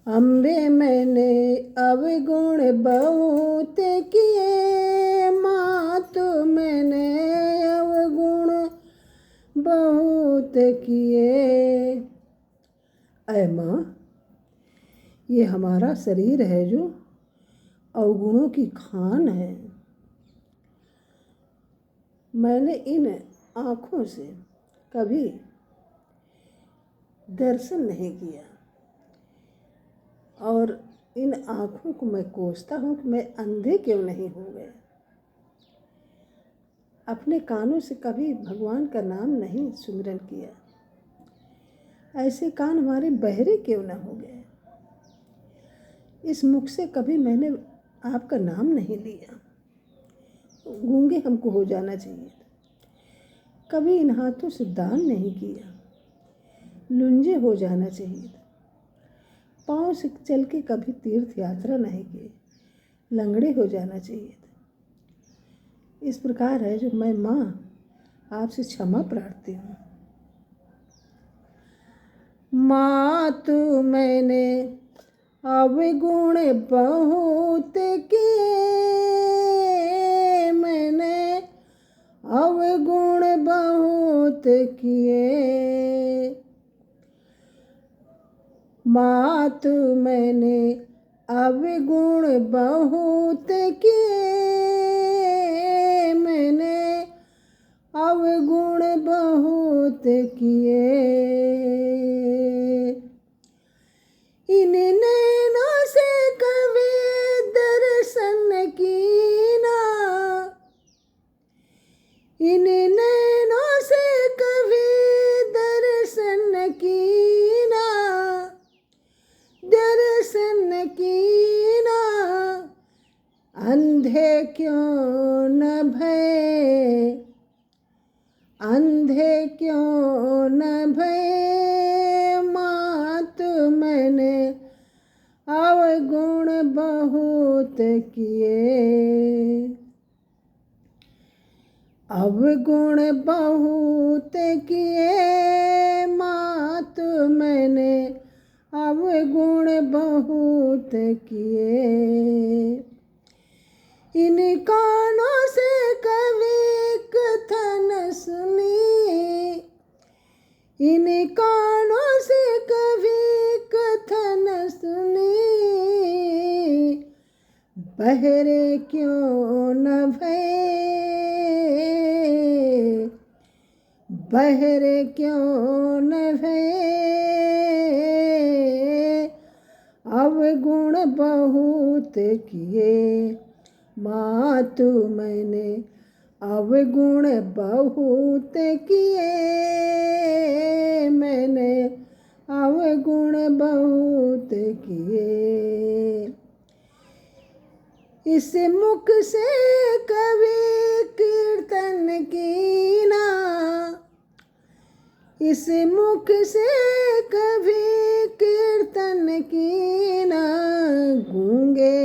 अम्बे मैंने अवगुण बहुत किए, मातु मैंने अवगुण बहुत किए। ऐ माँ, ये हमारा शरीर है जो अवगुणों की खान है। मैंने इन आँखों से कभी दर्शन नहीं किया और इन आँखों को मैं कोसता हूँ कि मैं अंधे क्यों नहीं हो गए। अपने कानों से कभी भगवान का नाम नहीं सुमिरन किया, ऐसे कान हमारे बहरे क्यों न हो गए। इस मुख से कभी मैंने आपका नाम नहीं लिया, गूंगे हमको हो जाना चाहिए। कभी इन हाथों से दान नहीं किया, लुंजे हो जाना चाहिए। पाँव से चल के कभी तीर्थ यात्रा नहीं की, लंगड़े हो जाना चाहिए। इस प्रकार है जो मैं माँ आपसे क्षमा प्रार्थी हूँ। मातु मैंने अवगुण बहुत किए, मैंने अवगुण बहुत किए। मातु मैंने अवगुण बहुत किए, मैंने अवगुण बहुत किए। इन नैनों से कभी दर्शन कीना, इन नैनों से कभी दर्शन कीना, दर्शन कीना। अंधे क्यों न भये, अंधे क्यों न भये। मातु मैंने अवगुण बहुत किए, अवगुण बहुत किए। मातु मैंने अवगुण बहुत किए। इन कानों से कभी कथन सुनी, इन कानों से कभी कथन सुनी। बहरे क्यों न भये, बहरे क्यों न भये। अवगुण बहुत किए, मातु मैंने अवगुण बहुत किए, मैंने अवगुण बहुत किए। इस मुख से कभी कीर्तन कीना, इस मुख से कभी कीर्तन कीना। गूंगे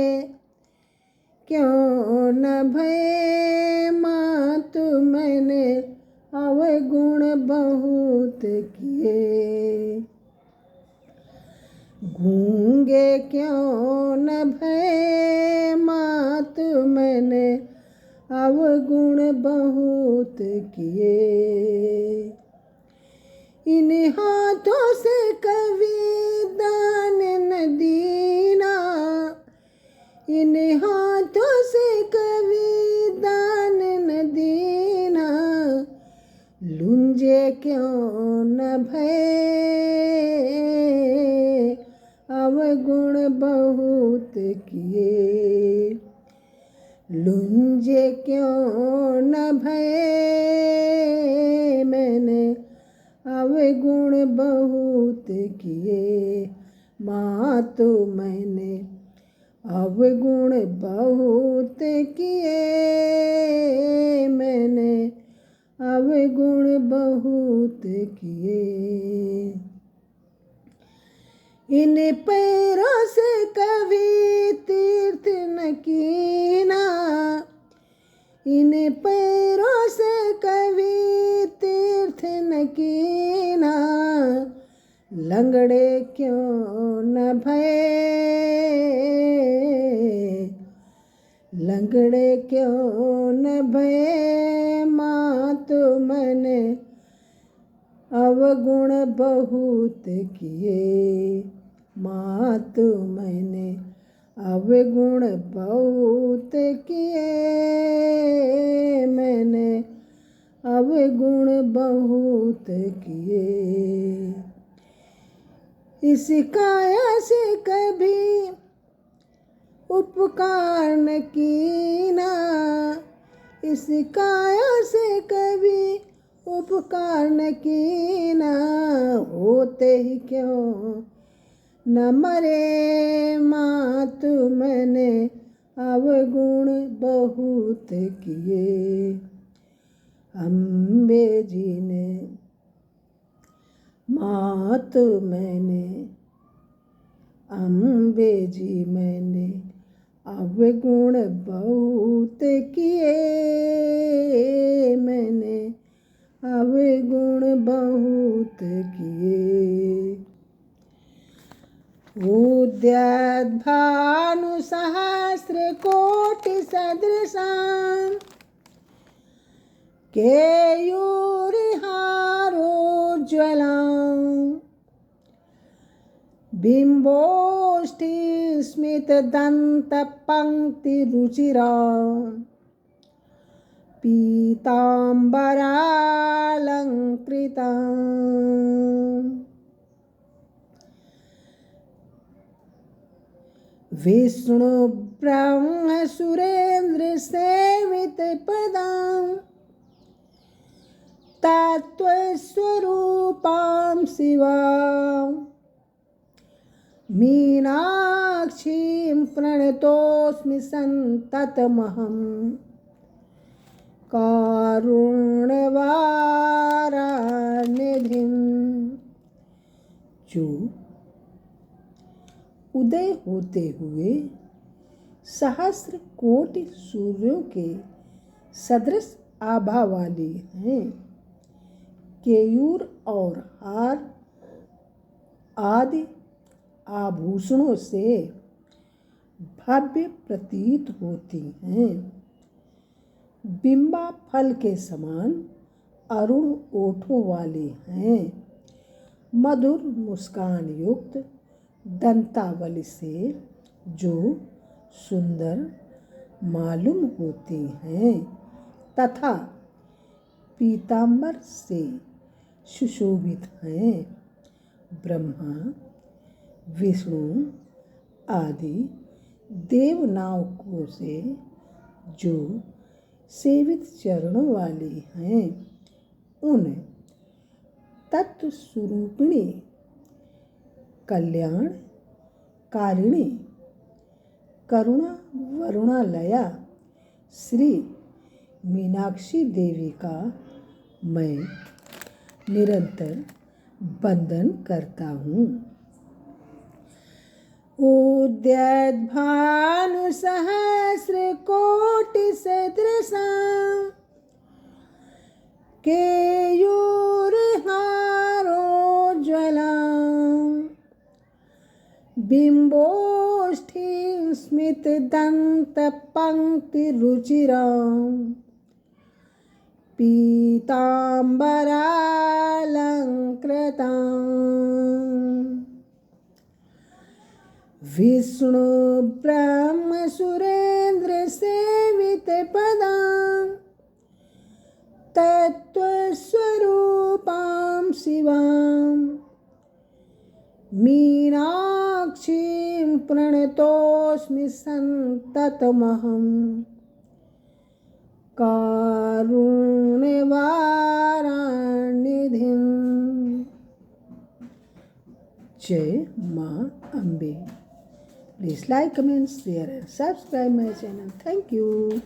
क्यों न भये, मातु मैंने अवगुण बहुत किए। गूंगे क्यों न भये, मातु मैंने अवगुण बहुत किए। इन हाथों से कभी दान न दीना, इन हाथों से कभी दान न दीना। लुंजे क्यों न भये, अवगुण बहुत किए। लुंजे क्यों न भये, मैंने अवगुण बहुत किए। मातु मैंने अवगुण बहुत किए, मैंने अवगुण बहुत किए। इन पैरों से कभी तीर्थ न कीना, इन पैरों से कभी तीर्थ न कीना। लंगड़े क्यों न भये, लंगड़े क्यों न भये, मात मैंने अवगुण बहुत किए, मात मैंने अवगुण बहुत किए, मैंने अवगुण बहुत किए। इस काया से कभी उपकार न कीना, इस काया से कभी उपकार न कीना, होते ही क्यों न मरे, मात मैंने अवगुण बहुत किए। अम्बे जी ने मात मैंने, अम्बे जी मैंने अवगुण बहुत किए, मैंने अवगुण बहुत किए। उद्यत भानु सहस्र कोटि सदृशां, केयूरिहारोज्ज्वलां, बिम्बोष्ठी स्मितदन्तपङ्क्तिरुचिरां, पीताम्बरालङ्कृतां। विष्णु ब्रह्म सुरेन्द्र सेवितपदां, तत्त्वस्वरूपां शिवां, मीनाक्षीं प्रणतोऽस्मि सन्ततमहं, कारुण्यवारानिधिं। जो उदय होते हुए सहस्र कोटि सूर्यों के सदृश आभा वाली हैं, केयूर और हार आदि आभूषणों से भव्य प्रतीत होती हैं, बिंबा फल के समान अरुण ओठों वाली हैं, मधुर मुस्कान युक्त दंतावली से जो सुंदर मालूम होती हैं, तथा पीतांबर से सुशोभित हैं। ब्रह्मा विष्णु आदि देवनाओं से जो सेवित चरणों वाली हैं, उन तत्व स्वरूपिणी कल्याण कारिणी करुणा वरुणालया श्री मीनाक्षी देवी का मैं निरंतर वंदन करता हूँ। उद्यत भानु सहस्र कोटि सदृशां, केयूरहारोज्ज्वलां, बिम्बोष्ठीं स्मितदन्तपङ्क्तिरुचिरां, पीताम्बरालङ्कृतां। विष्णु ब्रह्म सुरेन्द्र सेवितपदां, तत्त्वस्वरूपां शिवां, मीनाक्षीं प्रणतोऽस्मि सन्ततमहं, कारुण्यवारानिधिं। जय माँ Ambe. Please like, comment, share and subscribe my channel. Thank you.